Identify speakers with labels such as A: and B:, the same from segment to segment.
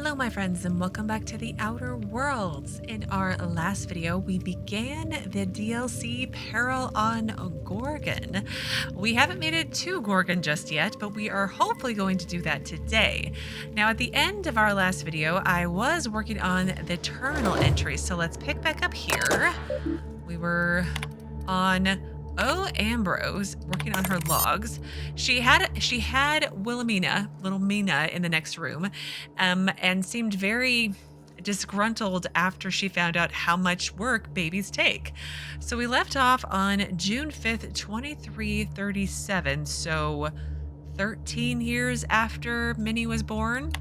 A: Hello my friends and welcome back to the Outer Worlds. In our last video we began the DLC Peril on Gorgon. We haven't made it to Gorgon just yet, but we are hopefully going to do that today. Now at the end of our last video I was working on the terminal entry, so let's pick back up here. We were on Ambrose working on her logs. She had Wilhelmina, little Mina, in the next room, and seemed very disgruntled after she found out how much work babies take. So we left off on June 5th, 2337, so 13 years after Minnie was born.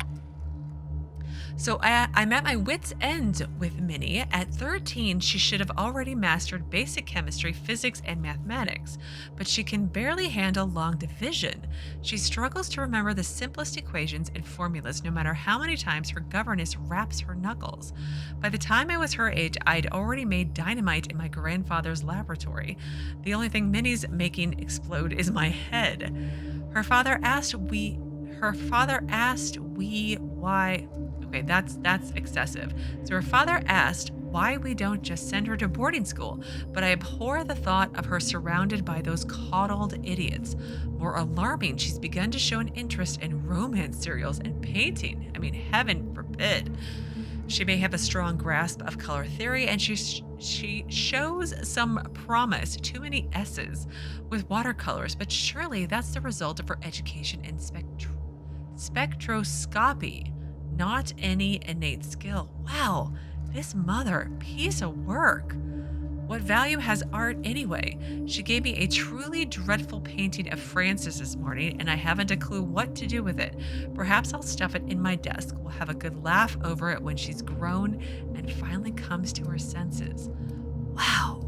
A: So I'm at my wit's end with Minnie. At 13, she should have already mastered basic chemistry, physics, and mathematics, but she can barely handle long division. She struggles to remember the simplest equations and formulas no matter how many times her governess raps her knuckles. By the time I was her age, I'd already made dynamite in my grandfather's laboratory. The only thing Minnie's making explode is my head. Her father asked why. Okay, that's excessive. So her father asked why we don't just send her to boarding school, but I abhor the thought of her surrounded by those coddled idiots. More alarming, she's begun to show an interest in romance serials and painting. I mean, heaven forbid. She may have a strong grasp of color theory, and she shows some promise, too many S's, with watercolors, but surely that's the result of her education in spectroscopy. Not any innate skill. Wow, this mother, piece of work. What value has art anyway? She gave me a truly dreadful painting of Francis this morning, and I haven't a clue what to do with it. Perhaps I'll stuff it in my desk. We'll have a good laugh over it when she's grown and finally comes to her senses. Wow.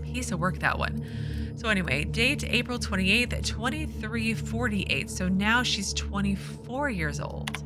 A: Piece of work, that one. So anyway, date April 28th, 2348. So now she's 24 years old.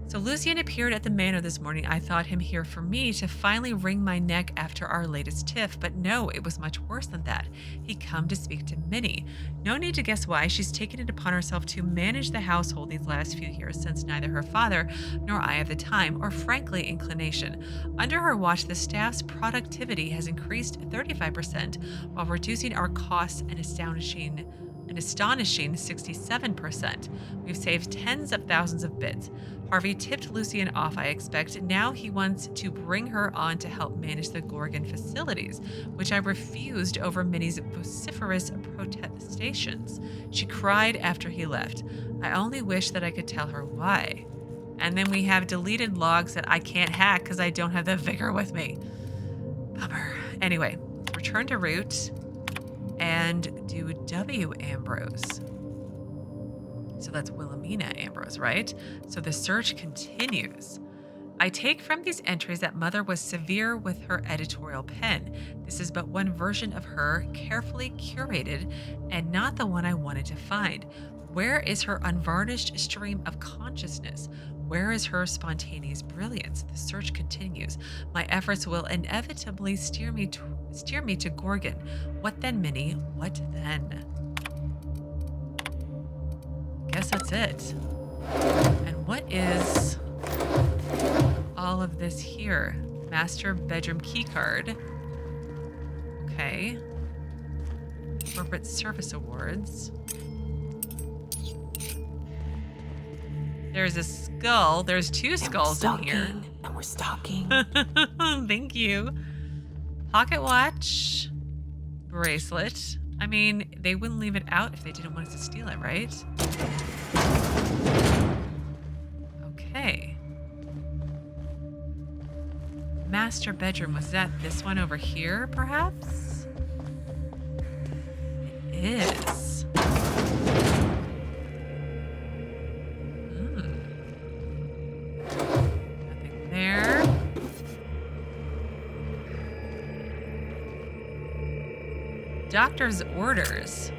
A: So Lucien appeared at the manor this morning. I thought him here for me to finally wring my neck after our latest tiff, but no, it was much worse than that. He'd come to speak to Minnie. No need to guess why. She's taken it upon herself to manage the household these last few years, since neither her father nor I have the time, or frankly inclination. Under her watch, the staff's productivity has increased 35%, while reducing our costs an astonishing 67%. We've saved tens of thousands of bits. Harvey tipped Lucien off, I expect. Now he wants to bring her on to help manage the Gorgon facilities, which I refused over Minnie's vociferous protestations. She cried after he left. I only wish that I could tell her why. And then we have deleted logs that I can't hack because I don't have the vigor with me. Bummer. Anyway, return to route and do W Ambrose. So that's Wilhelmina Ambrose, right? So the search continues. I take from these entries that Mother was severe with her editorial pen. This is but one version of her, carefully curated, and not the one I wanted to find. Where is her unvarnished stream of consciousness? Where is her spontaneous brilliance? The search continues. My efforts will inevitably steer me to Gorgon. What then, Minnie? What then? Guess that's it. And what is all of this here? Master bedroom keycard. Okay. Corporate service awards. There's a skull. There's two skulls in here.
B: And we're stalking.
A: Thank you. Pocket watch. Bracelet. I mean, they wouldn't leave it out if they didn't want us to steal it, right? Okay. Master bedroom. Was that this one over here, perhaps? It is. Nothing there. Doctor's orders.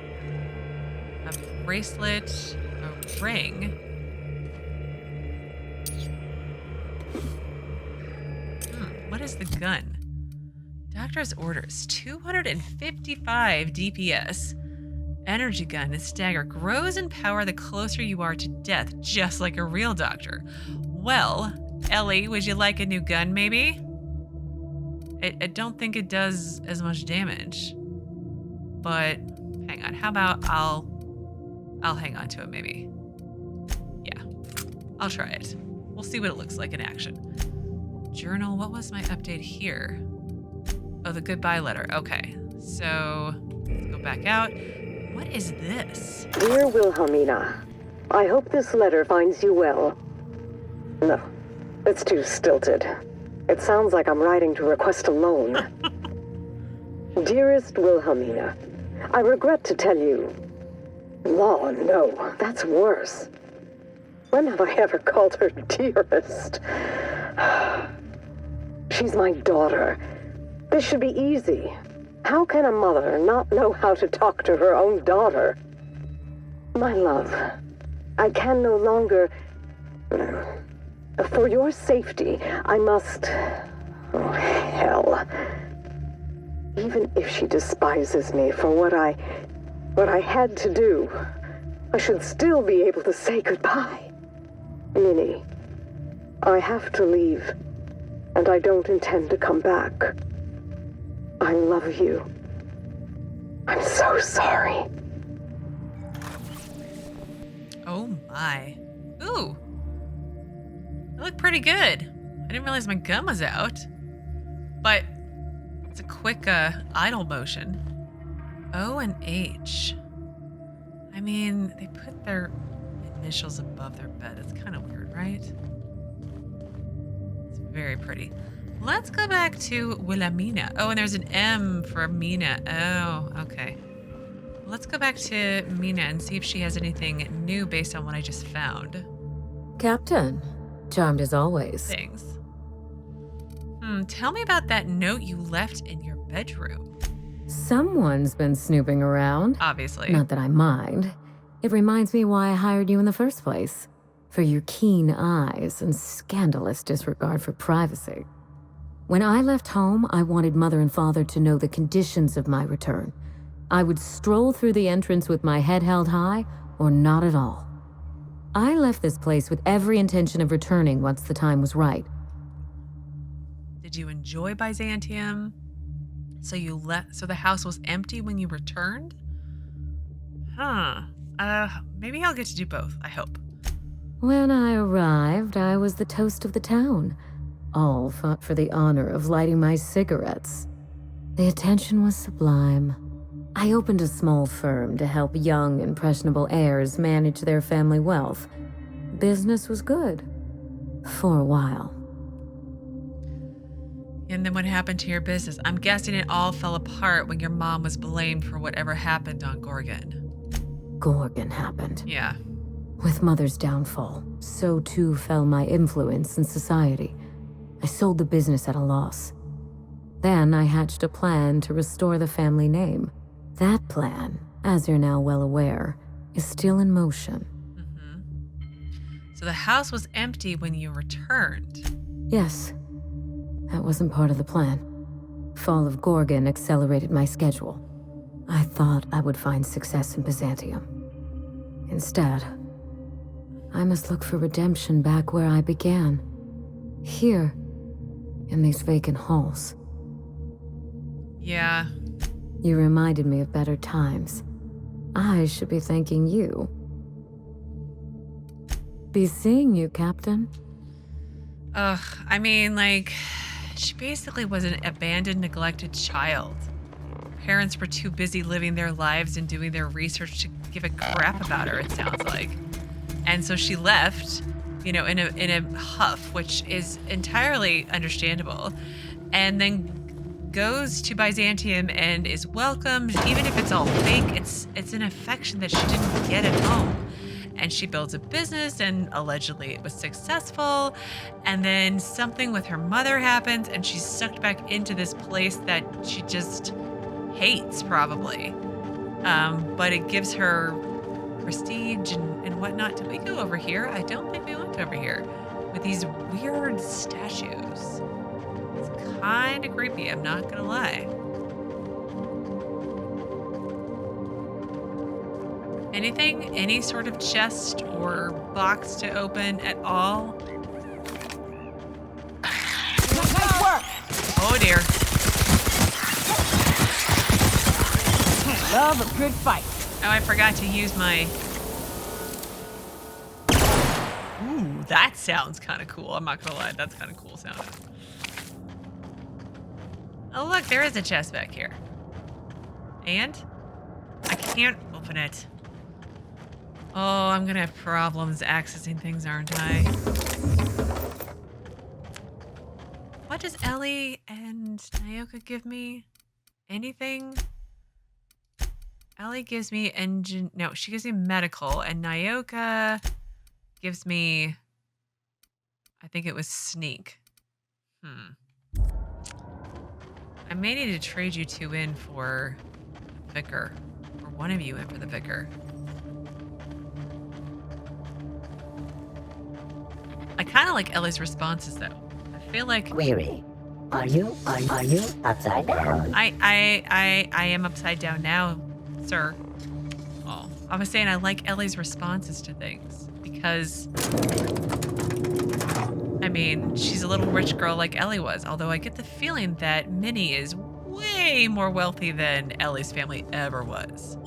A: A bracelet, a ring. What is the gun? Doctor's orders, 255 DPS. Energy gun and stagger grows in power the closer you are to death, just like a real doctor. Well, Ellie, would you like a new gun, maybe? I don't think it does as much damage. But hang on, how about I'll hang on to it maybe. Yeah, I'll try it. We'll see what it looks like in action. Journal, what was my update here? Oh, the goodbye letter. Okay, so let's go back out. What is this?
B: Dear Wilhelmina, I hope this letter finds you well. No, it's too stilted. It sounds like I'm writing to request a loan. Dearest Wilhelmina, I regret to tell you... Law, no, that's worse. When have I ever called her dearest? She's my daughter. This should be easy. How can a mother not know how to talk to her own daughter? My love, I can no longer... For your safety, I must... Oh, hell. Even if she despises me for what I had to do, I should still be able to say goodbye. Minnie, I have to leave, and I don't intend to come back. I love you. I'm so sorry.
A: Oh my. Ooh. That looked pretty good. I didn't realize my gun was out. But it's a quick idle motion. O and H. I mean, they put their initials above their bed. It's kind of weird, right? It's very pretty. Let's go back to Wilhelmina. Oh, and there's an M for Mina. Oh, okay. Let's go back to Mina and see if she has anything new based on what I just found.
C: Captain, charmed as always.
A: Thanks. Tell me about that note you left in your bedroom.
C: Someone's been snooping around.
A: Obviously.
C: Not that I mind. It reminds me why I hired you in the first place. For your keen eyes and scandalous disregard for privacy. When I left home, I wanted Mother and Father to know the conditions of my return. I would stroll through the entrance with my head held high, or not at all. I left this place with every intention of returning once the time was right.
A: Did you enjoy Byzantium? So the house was empty when you returned? Maybe I'll get to do both, I hope.
C: When I arrived, I was the toast of the town. All fought for the honor of lighting my cigarettes. The attention was sublime. I opened a small firm to help young, impressionable heirs manage their family wealth. Business was good. For a while.
A: And then what happened to your business? I'm guessing it all fell apart when your mom was blamed for whatever happened on Gorgon.
C: Gorgon happened.
A: Yeah.
C: With Mother's downfall, so too fell my influence in society. I sold the business at a loss. Then I hatched a plan to restore the family name. That plan, as you're now well aware, is still in motion.
A: So the house was empty when you returned?
C: Yes. That wasn't part of the plan. Fall of Gorgon accelerated my schedule. I thought I would find success in Byzantium. Instead, I must look for redemption back where I began. Here, in these vacant halls.
A: Yeah.
C: You reminded me of better times. I should be thanking you. Be seeing you, Captain.
A: Ugh, I mean, like, she basically was an abandoned, neglected child. Parents were too busy living their lives and doing their research to give a crap about her, it sounds like. And so she left, in a huff, which is entirely understandable, and then goes to Byzantium and is welcomed, even if it's all fake. It's an affection that she didn't get at home. And she builds a business, and allegedly it was successful. And then something with her mother happens, and she's sucked back into this place that she just hates, probably. But it gives her prestige and whatnot. Did we go over here? I don't think we went over here. With these weird statues. It's kind of creepy, I'm not gonna lie. Anything? Any sort of chest or box to open at all?
D: Nice work!
A: Oh dear.
D: Love a good fight.
A: Oh, I forgot to use my... Ooh, that sounds kind of cool. I'm not gonna lie, that's kind of cool sounding. Oh look, there is a chest back here. And? I can't open it. Oh, I'm gonna have problems accessing things, aren't I? What does Ellie and Nyoka give me? Anything? Ellie gives me no, she gives me medical, and Nyoka gives me, I think it was sneak. I may need to trade you two in for the vicar, or one of you in for the vicar. I kind of like Ellie's responses though. I feel like
E: Weary. Are you upside down?
A: I am upside down now, sir. Oh, I was saying I like Ellie's responses to things because, I mean, she's a little rich girl like Ellie was, although I get the feeling that Minnie is way more wealthy than Ellie's family ever was.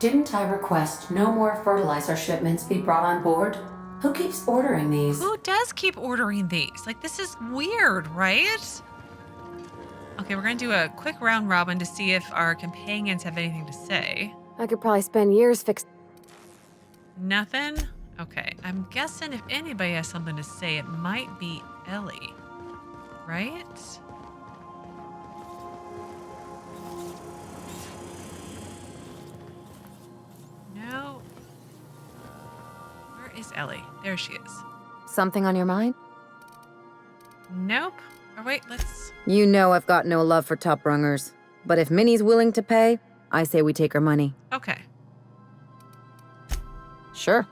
F: Didn't I request no more fertilizer shipments be brought on board? Who keeps ordering these?
A: Who does keep ordering these? Like, this is weird, right? Okay, we're gonna do a quick round robin to see if our companions have anything to say.
G: I could probably spend years fixing.
A: Nothing? Okay, I'm guessing if anybody has something to say, it might be Ellie, right? No. Where is Ellie? There she is.
G: Something on your mind?
A: Nope. Oh, wait, let's...
G: You know I've got no love for top rungers. But if Minnie's willing to pay, I say we take her money.
A: Okay.
G: Sure.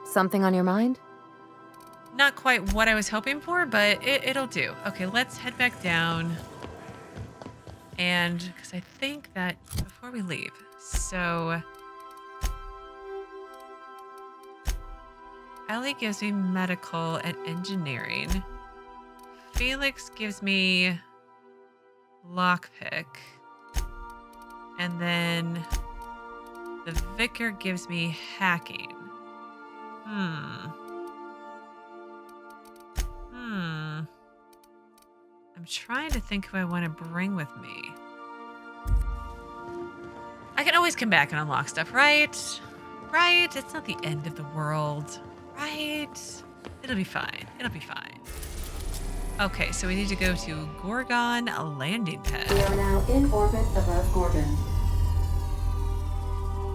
G: Something on your mind?
A: Not quite what I was hoping for, but it'll do. Okay, let's head back down. And, because I think that before we leave, so... Ellie gives me medical and engineering. Felix gives me lockpick. And then the vicar gives me hacking. I'm trying to think who I want to bring with me. I can always come back and unlock stuff, right? Right? It's not the end of the world. Right? It'll be fine. It'll be fine. Okay, so we need to go to Gorgon landing pad.
F: We are now in orbit above Gorgon.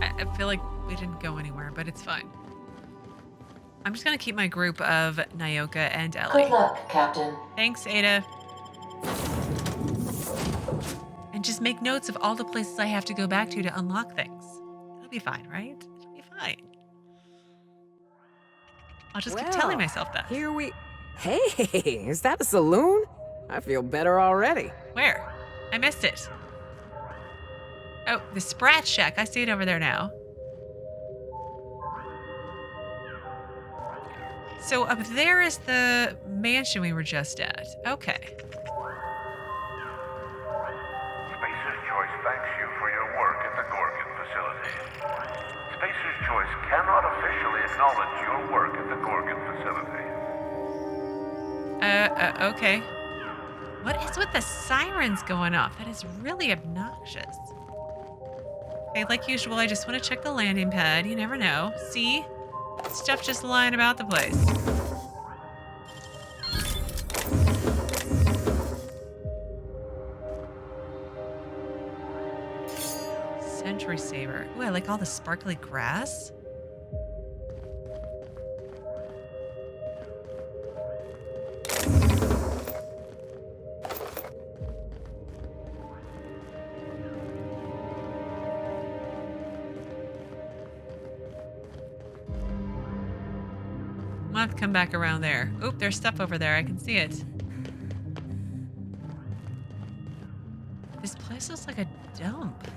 A: I feel like we didn't go anywhere, but it's fine. I'm just gonna keep my group of Nyoka and Ellie.
F: Good luck, Captain.
A: Thanks, Ada. And just make notes of all the places I have to go back to unlock things. It'll be fine, right? It'll be fine. I'll just keep telling myself that.
D: Here we... Hey, is that a saloon? I feel better already.
A: Where? I missed it. Oh, the Sprat Shack. I see it over there now. So up there is the mansion we were just at. Okay.
H: Spacer's Choice thanks you for your work at the Gorgon facility. Spacer's Choice cannot officially acknowledge your work at the Gorgon facility.
A: Okay. What is with the sirens going off? That is really obnoxious. Okay, like usual, I just want to check the landing pad. You never know. See? Stuff just lying about the place. Century Saver. Ooh, I like all the sparkly grass. I'll have to come back around there. Oop, there's stuff over there. I can see it. This place looks like a dump.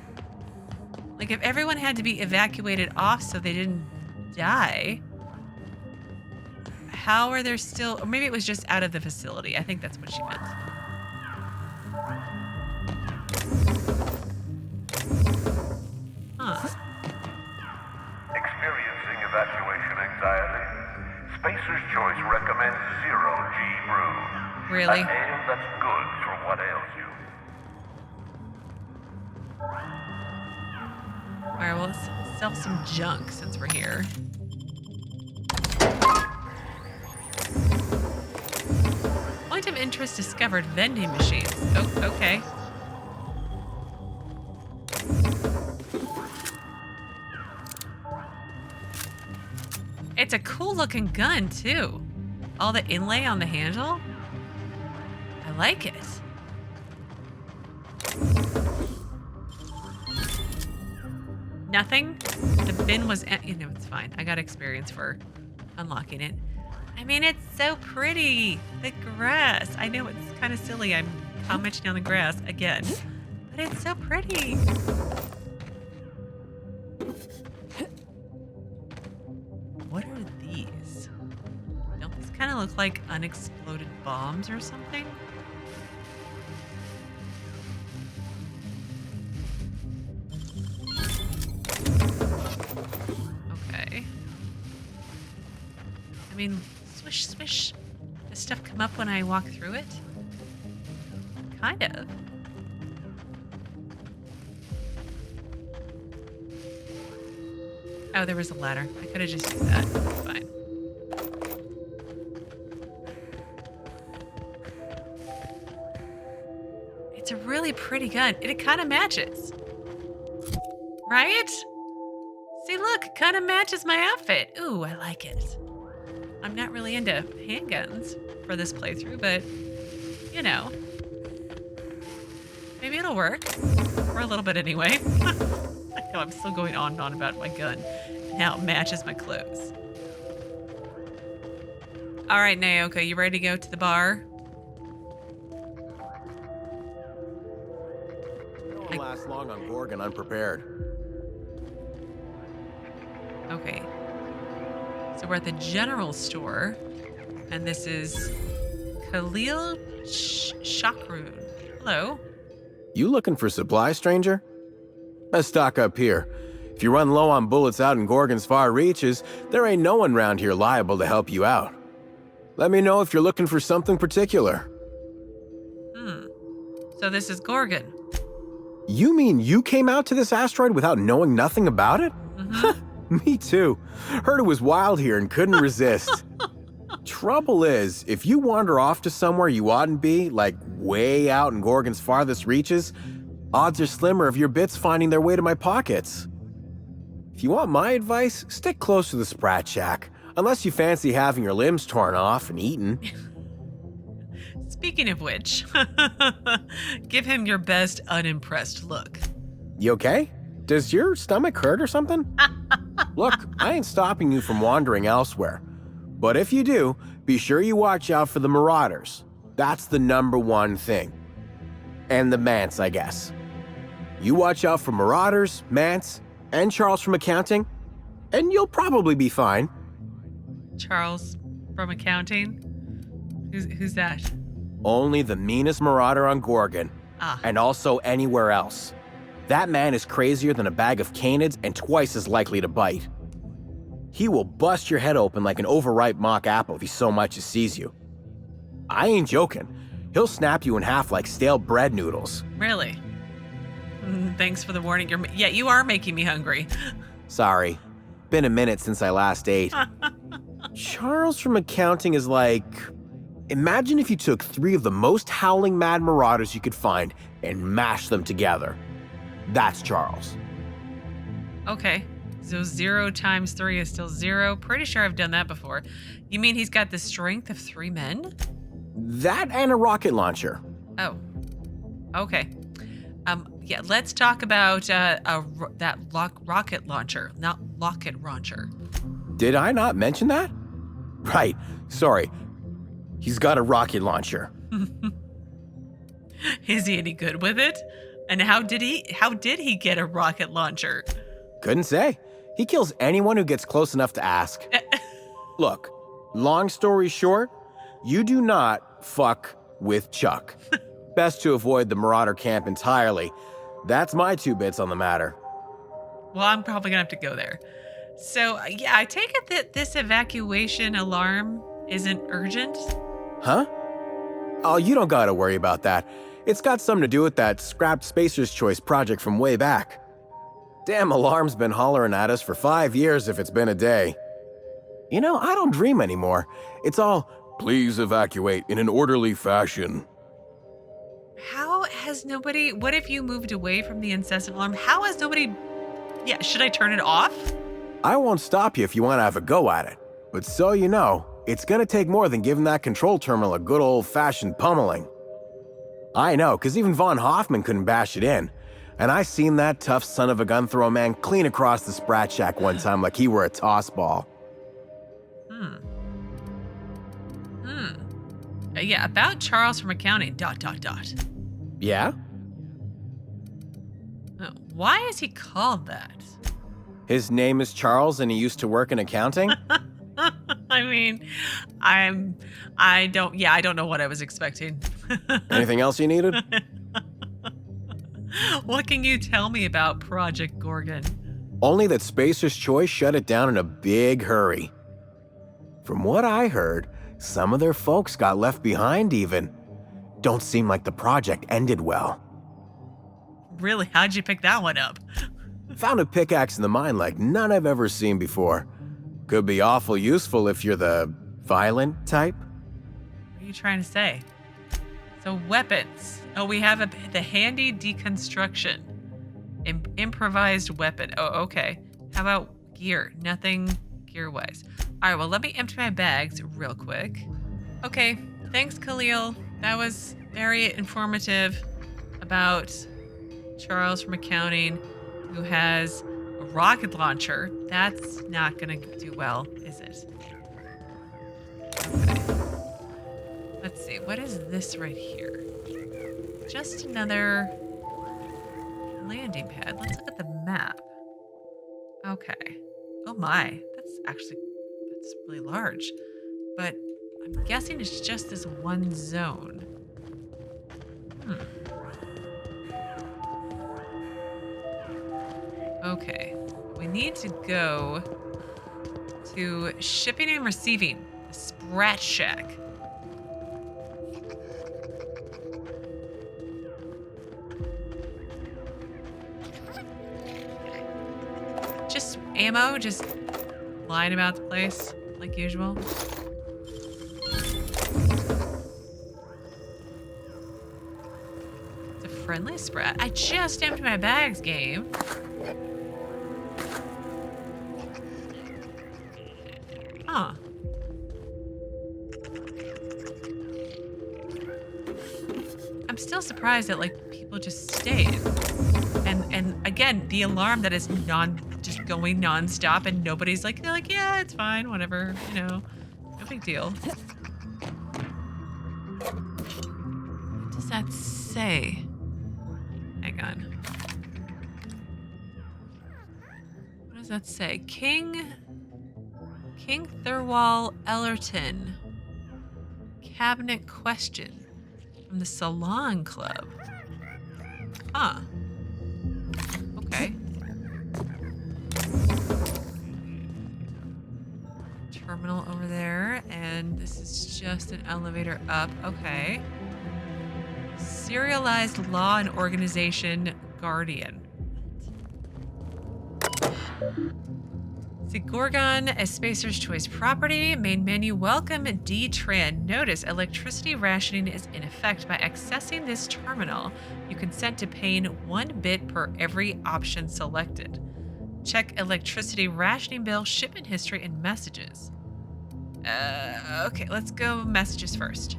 A: Like if everyone had to be evacuated off so they didn't die, how are there still... Or maybe it was just out of the facility. I think that's what she meant. Huh.
H: Experiencing evacuation anxiety? Spacer's Choice recommends 0G brew.
A: Really?
H: An ale that's good for what ails you.
A: Alright, well, let's sell some junk since we're here. Point of interest discovered, vending machines. Oh, okay. It's a cool looking gun too. All the inlay on the handle. I like it. Nothing? The bin was, it's fine. I got experience for unlocking it. I mean, it's so pretty. The grass. I know it's kind of silly. I'm commenting on the grass again, but it's so pretty. What are these? Don't these kind of look like unexploded bombs or something? Okay. I mean, swish, swish. Does stuff come up when I walk through it? Kind of. Oh, there was a ladder. I could have just used that. It's fine. It's a really pretty gun. It kind of matches. Right? See, look, it kind of matches my outfit. Ooh, I like it. I'm not really into handguns for this playthrough, but, you know. Maybe it'll work. For a little bit anyway. I know I'm still going on and on about my gun and how it matches my clothes. All right, Nyoka, you ready to go to the bar?
I: You don't last long on Gorgon unprepared.
A: Okay. So we're at the general store, and this is Khaleel Chakroun. Hello.
I: You looking for supplies, stranger? Let's stock up here. If you run low on bullets out in Gorgon's far reaches, there ain't no one around here liable to help you out. Let me know if you're looking for something particular.
A: So this is Gorgon.
I: You mean you came out to this asteroid without knowing nothing about it? Me too. Heard it was wild here and couldn't resist. Trouble is, if you wander off to somewhere you oughtn't be, like way out in Gorgon's farthest reaches, odds are slimmer of your bits finding their way to my pockets. If you want my advice, stick close to the Sprat Shack, unless you fancy having your limbs torn off and eaten.
A: Speaking of which, give him your best unimpressed look.
I: You okay? Does your stomach hurt or something? Look, I ain't stopping you from wandering elsewhere. But if you do, be sure you watch out for the Marauders. That's the #1 thing. And the Mance, I guess. You watch out for Marauders, Mance, and Charles from accounting, and you'll probably be fine.
A: Charles from accounting? Who's that?
I: Only the meanest Marauder on Gorgon, and also anywhere else. That man is crazier than a bag of canids and twice as likely to bite. He will bust your head open like an overripe mock apple if he so much as sees you. I ain't joking. He'll snap you in half like stale bread noodles.
A: Really? Thanks for the warning. You are making me hungry.
I: Sorry. Been a minute since I last ate. Charles from accounting is like... Imagine if you took 3 of the most howling mad Marauders you could find and mashed them together. That's Charles.
A: Okay. So 0 times 3 is still 0. Pretty sure I've done that before. You mean he's got the strength of 3 men?
I: That and a rocket launcher.
A: Oh. Okay. Yeah, let's talk about that rocket launcher, not locket launcher.
I: Did I not mention that? Right, sorry. He's got a rocket launcher.
A: Is he any good with it? And how did he get a rocket launcher?
I: Couldn't say. He kills anyone who gets close enough to ask. Look, long story short, you do not fuck with Chuck. Best to avoid the Marauder camp entirely. That's my 2 bits on the matter.
A: Well, I'm probably gonna have to go there. So, yeah, I take it that this evacuation alarm isn't urgent?
I: Huh? Oh, you don't gotta worry about that. It's got something to do with that scrapped Spacer's Choice project from way back. Damn alarm's been hollering at us for 5 years if it's been a day. You know, I don't dream anymore. It's all, please evacuate in an orderly fashion.
A: How has nobody... What if you moved away from the incessant alarm? How has nobody... Yeah, should I turn it off?
I: I won't stop you if you want to have a go at it. But so you know, it's gonna take more than giving that control terminal a good old-fashioned pummeling. I know, because even Von Hoffman couldn't bash it in. And I seen that tough son of a gun throw a man clean across the Sprat Shack one time like he were a toss ball.
A: Yeah, about Charles from accounting, ...
I: Yeah?
A: Why is he called that?
I: His name is Charles and he used to work in accounting?
A: I mean, I don't know what I was expecting.
I: Anything else you needed?
A: What can you tell me about Project Gorgon?
I: Only that Spacer's Choice shut it down in a big hurry. From what I heard, some of their folks got left behind even. Don't seem like the project ended well.
A: Really? How'd you pick that one up?
I: Found a pickaxe in the mine like none I've ever seen before. Could be awful useful if you're the violent type.
A: What are you trying to say? So weapons. Oh, we have the handy deconstruction. Improvised weapon. Oh, okay. How about gear? Nothing gear-wise. All right, well, let me empty my bags real quick. Okay, thanks, Khaleel. That was very informative about Charles from accounting, who has a rocket launcher. That's not gonna do well, is it? Okay. Let's see, what is this right here? Just another landing pad. Let's look at the map. Okay. Oh my, that's really large. But I'm guessing it's just this one zone. Okay, we need to go to shipping and receiving, the Sprat Shack. Just ammo, just lying about the place, like usual. It's a friendly Sprat. I just emptied my bags, game. Huh. I'm still surprised that like people just stayed. And again, the alarm that is just going nonstop and nobody's like, they're like, yeah, it's fine, whatever, you know, no big deal. What does that say? Hang on. What does that say? King Thurwall Ellerton. Cabinet question from the Salon Club. Huh. Okay. Terminal over there, and this is just an elevator up. Okay. Serialized Law and Organization Guardian. The Gorgon, a Spacer's Choice property. Main menu, welcome D-Tran. Notice electricity rationing is in effect. By accessing this terminal, you consent to paying 1 bit per every option selected. Check electricity rationing bill, shipment history, and messages. Okay, let's go messages first.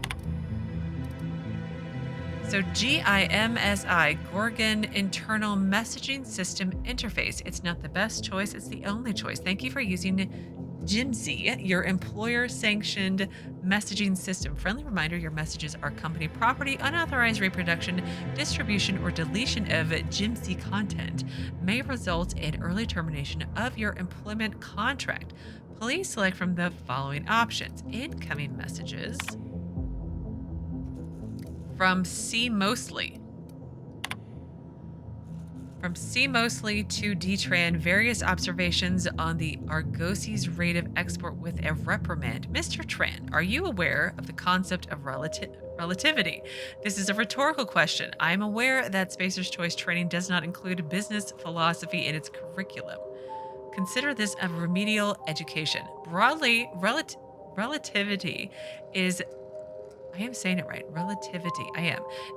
A: So GIMSI, Gorgon Internal Messaging System Interface. It's not the best choice, it's the only choice. Thank you for using Jimsy, your employer-sanctioned messaging system. Friendly reminder, your messages are company property. Unauthorized reproduction, distribution, or deletion of Jimsy content may result in early termination of your employment contract. Please select from the following options. Incoming messages from C. Mostly. From C. Mostly to D. Tran, various observations on the Argosi's rate of export with a reprimand. Mr. Tran, are you aware of the concept of relativity? This is a rhetorical question. I am aware that Spacer's Choice training does not include business philosophy in its curriculum. Consider this a remedial education. Broadly, relativity is... I am saying it right. Relativity,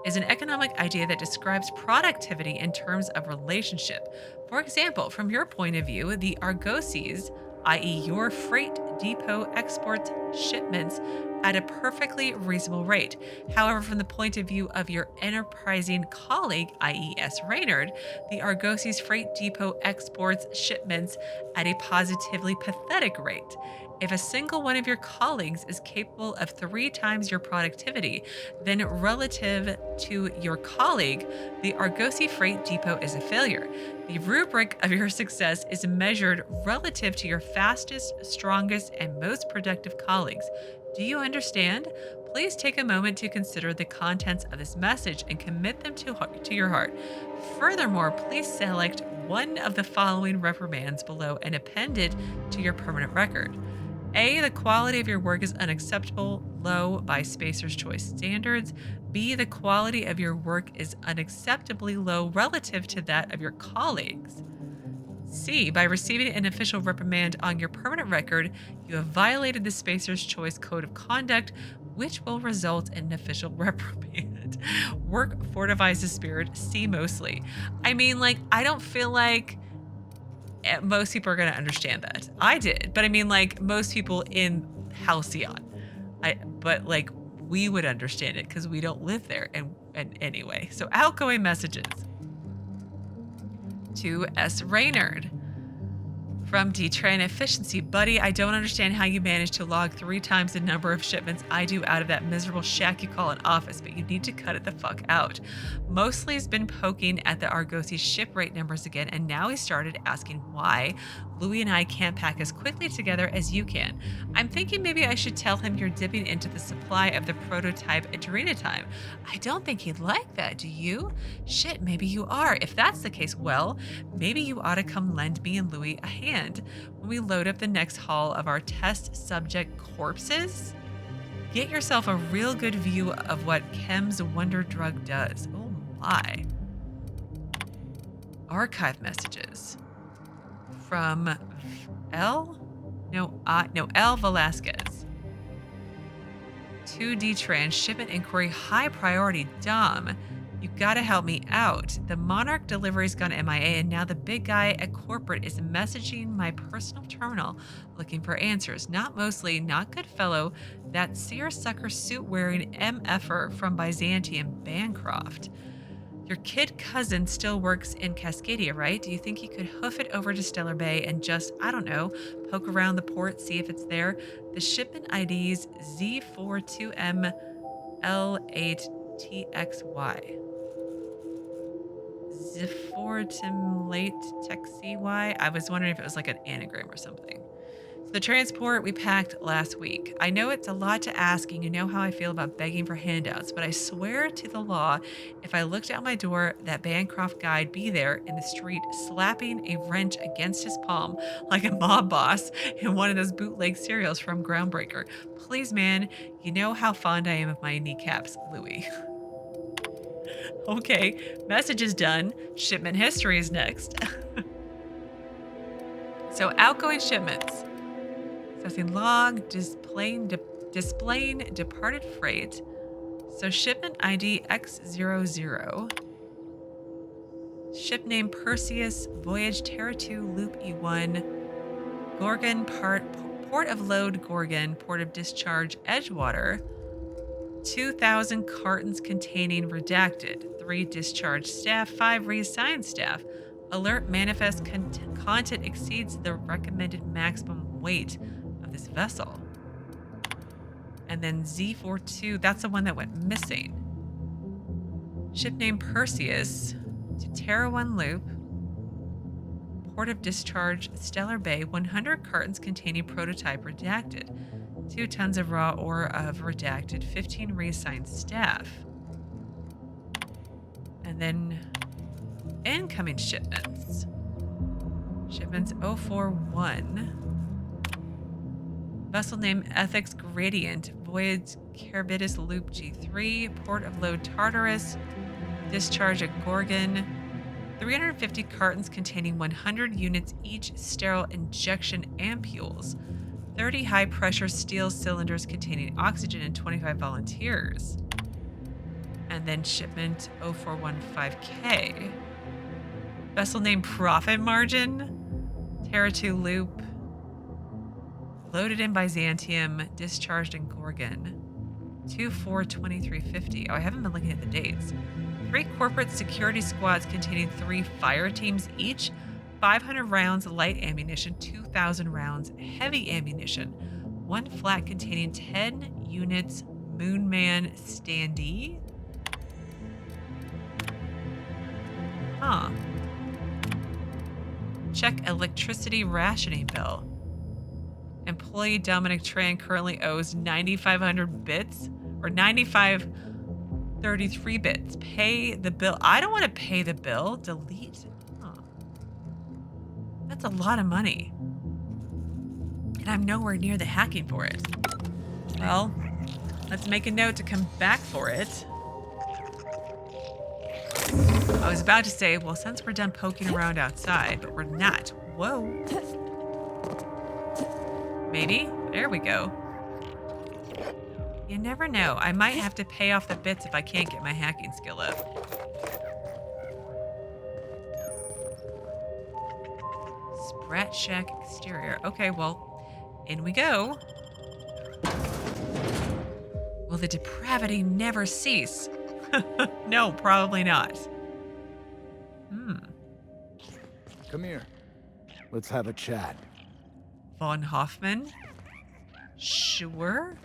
A: is an economic idea that describes productivity in terms of relationship. For example, from your point of view, the Argosi's, i.e. your freight depot, exports shipments at a perfectly reasonable rate. However, from the point of view of your enterprising colleague, i.e. S. Reynard, the Argosi's freight depot exports shipments at a positively pathetic rate. If a single one of your colleagues is capable of 3 times your productivity, then relative to your colleague, the Argosi Freight Depot is a failure. The rubric of your success is measured relative to your fastest, strongest, and most productive colleagues. Do you understand? Please take a moment to consider the contents of this message and commit them to your heart. Furthermore, please select one of the following reprimands below and append it to your permanent record. A, the quality of your work is unacceptable, low by Spacer's Choice standards. B, the quality of your work is unacceptably low relative to that of your colleagues. C, by receiving an official reprimand on your permanent record, you have violated the Spacer's Choice Code of Conduct, which will result in an official reprimand. Work fortifies the spirit. C, mostly. I mean, like, I don't feel like most people are going to understand that. I did, but I mean, like, most people in Halcyon. But like, we would understand it because we don't live there. And anyway, so outgoing messages to S. Reynard. From D-Train Efficiency, buddy, I don't understand how you manage to log 3 times the number of shipments I do out of that miserable shack you call an office, but you need to cut it the fuck out. Mostly has been poking at the Argosi's ship rate numbers again, and now he started asking why Louis and I can't pack as quickly together as you can. I'm thinking maybe I should tell him you're dipping into the supply of the prototype Adrena time. I don't think he'd like that, do you? Shit, maybe you are. If that's the case, well, maybe you ought to come lend me and Louis a hand when we load up the next haul of our test subject corpses. Get yourself a real good view of what Chem's wonder drug does. Oh my. Archive messages. From L Velasquez. 2D transshipment inquiry, high priority. Dom, you gotta help me out. The Monarch delivery's gone MIA, and now the big guy at corporate is messaging my personal terminal looking for answers. Not mostly, not good fellow, that seersucker suit wearing MFer from Byzantium, Bancroft. Your kid cousin still works in Cascadia, right? Do you think you could hoof it over to Stellar Bay and just, I don't know, poke around the port, see if it's there? The shipment ID's Z42ML8TXY. Z4TMLATE-TXY? I was wondering if it was like an anagram or something. The transport we packed last week. I know it's a lot to ask, and you know how I feel about begging for handouts, but I swear to the law, if I looked out my door, that Bancroft guy'd be there in the street slapping a wrench against his palm like a mob boss in one of those bootleg serials from Groundbreaker. Please, man, you know how fond I am of my kneecaps, Louis. Okay, message is done. Shipment history is next. So outgoing shipments. Assessing log, displaying departed freight. So shipment ID X00. Ship name Perseus, voyage Terra 2, loop E1. Gorgon, port of load Gorgon, port of discharge Edgewater. 2,000 cartons containing redacted. 3 discharge staff, 5 reassigned staff. Alert manifest content exceeds the recommended maximum weight this vessel. And then Z42, that's the one that went missing. Ship name Perseus to Terra 1 Loop. Port of discharge, Stellar Bay, 100 cartons containing prototype redacted. 2 tons of raw ore of redacted, 15 reassigned staff. And then incoming shipments. Shipments 041. Vessel name Ethics Gradient, voyage Carbitus Loop G3, port of load Tartarus, discharge at Gorgon. 350 cartons containing 100 units each sterile injection ampules. 30 high-pressure steel cylinders containing oxygen and 25 volunteers. And then shipment 0415K. Vessel name Profit Margin. Terra 2 Loop. Loaded in Byzantium. Discharged in Gorgon. 242350. Oh, I haven't been looking at the dates. 3 corporate security squads containing 3 fire teams each. 500 rounds light ammunition, 2,000 rounds heavy ammunition, 1 flat containing 10 units Moonman standee. Huh. Check electricity rationing bill. Employee Dominic Tran currently owes 9,500 bits or 9,533 bits. Pay the bill. I don't want to pay the bill. Delete. That's a lot of money. And I'm nowhere near the hacking for it. Well, let's make a note to come back for it. I was about to say, well, since we're done poking around outside, but we're not. Whoa. Maybe? There we go. You never know. I might have to pay off the bits if I can't get my hacking skill up. Sprat Shack exterior. Okay, well, in we go. Will the depravity never cease? No, probably not.
J: Come here. Let's have a chat.
A: Von Hoffman? Sure.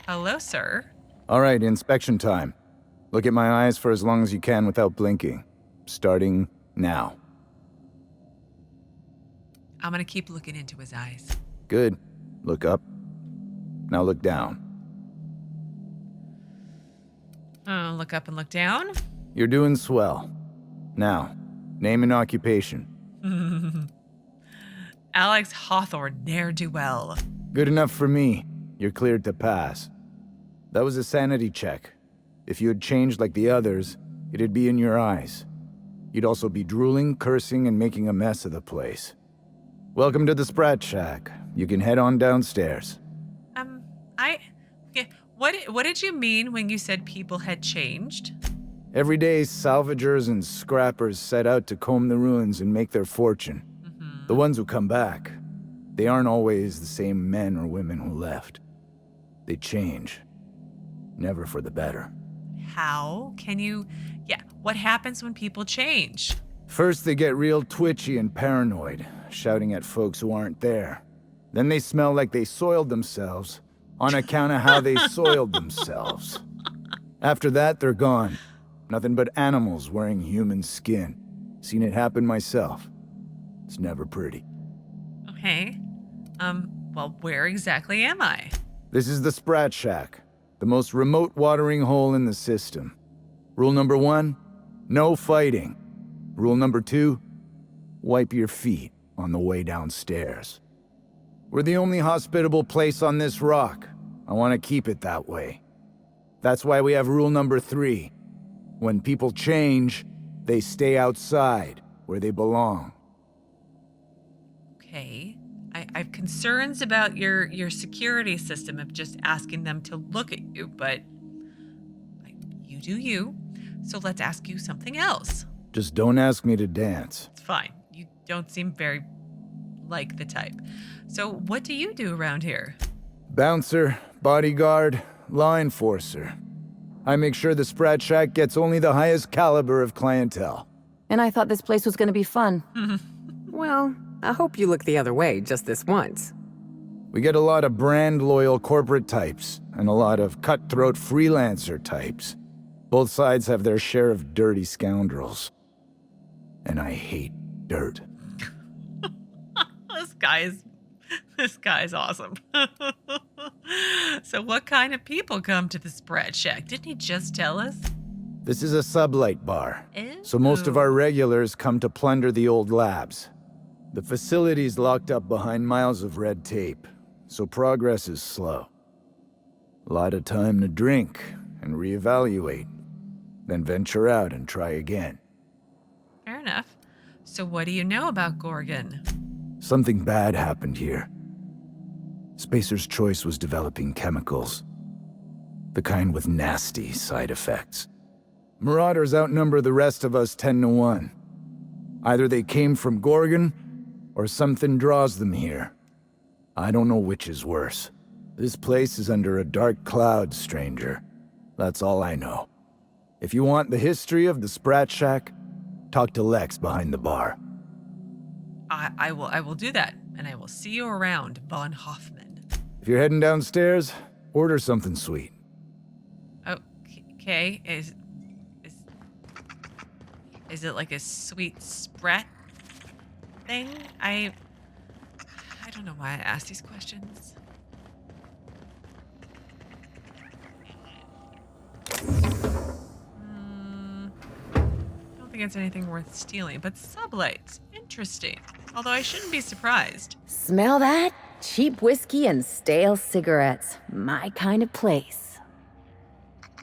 A: Hello, sir.
J: All right, inspection time. Look at my eyes for as long as you can without blinking. Starting now.
A: I'm gonna keep looking into his eyes.
J: Good. Look up. Now look down.
A: Look up and look down.
J: You're doing swell. Now, name and occupation.
A: Alex Hawthorne, ne'er-do-well.
J: Good enough for me. You're cleared to pass. That was a sanity check. If you had changed like the others, it'd be in your eyes. You'd also be drooling, cursing, and making a mess of the place. Welcome to the Sprat Shack. You can head on downstairs.
A: What did you mean when you said people had changed?
J: Every day, salvagers and scrappers set out to comb the ruins and make their fortune. The ones who come back, they aren't always the same men or women who left. They change. Never for the better.
A: How can you... Yeah, what happens when people change?
J: First, they get real twitchy and paranoid, shouting at folks who aren't there. Then they smell like they soiled themselves, on account of how they soiled themselves. After that, they're gone. Nothing but animals wearing human skin. Seen it happen myself. It's never pretty.
A: Okay. Well, where exactly am I?
J: This is the Sprat Shack, the most remote watering hole in the system. Rule number 1, no fighting. Rule number 2, wipe your feet on the way downstairs. We're the only hospitable place on this rock. I want to keep it that way. That's why we have rule number 3. When people change, they stay outside, where they belong.
A: Okay. I have concerns about your security system of just asking them to look at you, but you do you. So let's ask you something else.
J: Just don't ask me to dance.
A: It's fine. You don't seem very like the type. So what do you do around here?
J: Bouncer, bodyguard, law enforcer. I make sure the Sprat Shack gets only the highest caliber of clientele.
G: And I thought this place was gonna be fun.
D: Well, I hope you look the other way just this once.
J: We get a lot of brand-loyal corporate types, and a lot of cutthroat freelancer types. Both sides have their share of dirty scoundrels. And I hate dirt.
A: This guy's awesome. So what kind of people come to the Sprat Shack? Didn't he just tell us?
J: This is a sublight bar,
A: Ew.
J: so most of our regulars come to plunder the old labs. The facility's locked up behind miles of red tape, so progress is slow. A lot of time to drink and reevaluate, then venture out and try again.
A: Fair enough. So what do you know about Gorgon?
J: Something bad happened here. Spacer's Choice was developing chemicals. The kind with nasty side effects. Marauders outnumber the rest of us 10-1. Either they came from Gorgon, or something draws them here. I don't know which is worse. This place is under a dark cloud, stranger. That's all I know. If you want the history of the Sprat Shack, talk to Lex behind the bar.
A: I will do that, and I will see you around, Von Hoffman.
J: If you're heading downstairs, order something sweet.
A: Okay, is it like a sweet sprat thing? I don't know why I ask these questions. I don't think it's anything worth stealing, but sublights, interesting. Although I shouldn't be surprised.
G: Smell that? Cheap whiskey and stale cigarettes. My kind of place.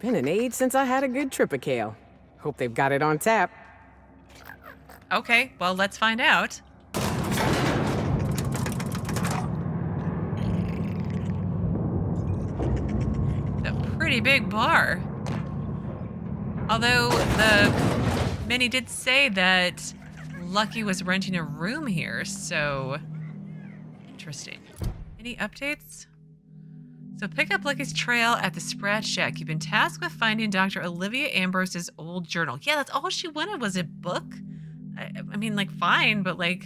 D: Been an age since I had a good Tripicale. Hope they've got it on tap.
A: Okay, well, let's find out. A pretty big bar. Although Minnie did say that Lucky was renting a room here, so interesting. Any updates? So pick up Lucky's trail at the Sprat Shack. You've been tasked with finding Dr. Olivia Ambrose's old journal. Yeah, that's all she wanted was a book. I mean, like, fine, but like,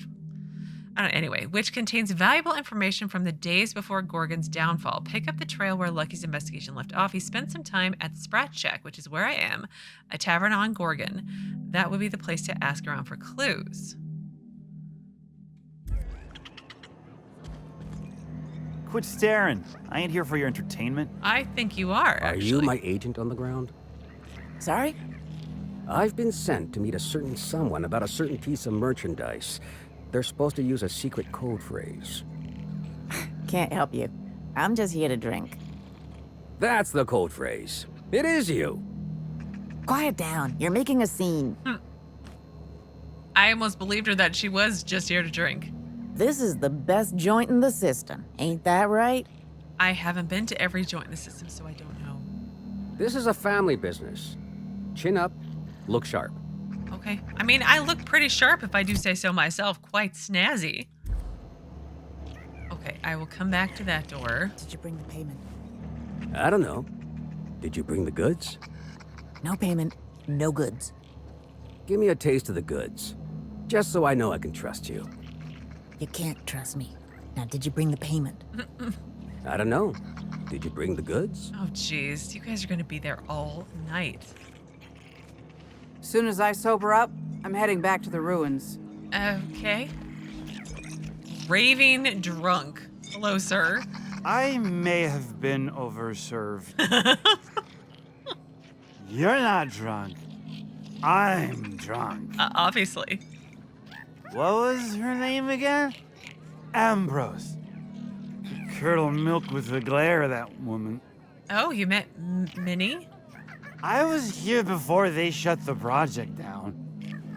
A: I don't know. Anyway, which contains valuable information from the days before Gorgon's downfall. Pick up the trail where Lucky's investigation left off. He spent some time at the Sprat Shack, which is where I am, a tavern on Gorgon. That would be the place to ask around for clues.
K: Quit staring. I ain't here for your entertainment.
A: I think you are, actually.
L: Are you my agent on the ground?
E: Sorry?
L: I've been sent to meet a certain someone about a certain piece of merchandise. They're supposed to use a secret code phrase.
E: Can't help you. I'm just here to drink.
L: That's the code phrase. It is you.
E: Quiet down. You're making a scene.
A: I almost believed her that she was just here to drink.
E: This is the best joint in the system. Ain't that right?
A: I haven't been to every joint in the system, so I don't know.
L: This is a family business. Chin up, look sharp.
A: Okay. I mean, I look pretty sharp if I do say so myself. Quite snazzy. Okay, I will come back to that door.
E: Did you bring the payment?
L: I don't know. Did you bring the goods?
E: No payment, no goods.
L: Give me a taste of the goods, just so I know I can trust you.
E: You can't trust me. Now, did you bring the payment?
L: I don't know. Did you bring the goods?
A: Oh, jeez. You guys are going to be there all night.
M: Soon as I sober up, I'm heading back to the ruins.
A: Okay. Raving drunk. Hello, sir.
K: I may have been overserved. You're not drunk. I'm drunk.
A: Obviously.
K: What was her name again? Ambrose. Curdle milk with the glare of that woman.
A: Oh, you met Minnie?
K: I was here before they shut the project down.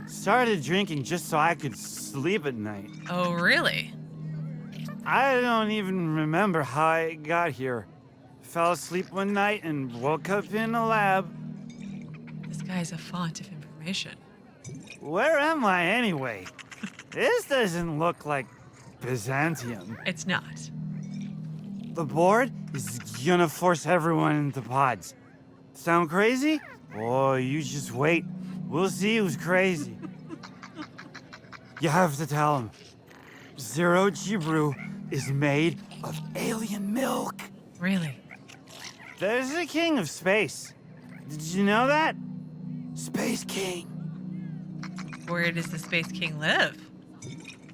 K: Started drinking just so I could sleep at night.
A: Oh, really?
K: I don't even remember how I got here. Fell asleep one night and woke up in a lab.
A: This guy's a font of information.
K: Where am I anyway? This doesn't look like Byzantium.
A: It's not.
K: The board is gonna force everyone into pods. Sound crazy? Oh, you just wait. We'll see who's crazy. You have to tell him. 0 G brew, is made of alien milk.
A: Really?
K: There's a king of space. Did you know that? Space King.
A: Where does the Space King live?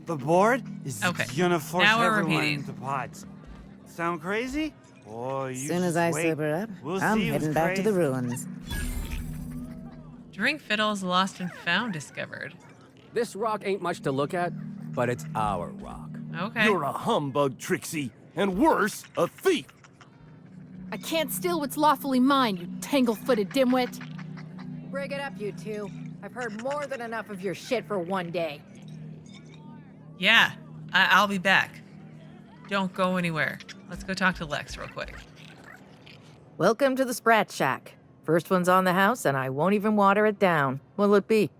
K: The board is gonna force
A: Now we're
K: everyone
A: repeating.
K: into pods. Sound crazy? Oh, you
G: Soon as
K: just
G: I
K: wait.
G: sober up,
K: We'll
G: I'm
K: see who's
G: heading back to the
K: crazy.
G: ruins.
A: Drink fiddles lost and found discovered.
L: This rock ain't much to look at, but it's our rock.
A: Okay.
N: You're a humbug, Trixie, and worse, a thief.
O: I can't steal what's lawfully mine, you tangle-footed dimwit.
P: Break it up, you two. I've heard more than enough of your shit for one day.
A: Yeah, I'll be back. Don't go anywhere. Let's go talk to Lex real quick.
P: Welcome to the Sprat Shack. First one's on the house, and I won't even water it down. What'll it be?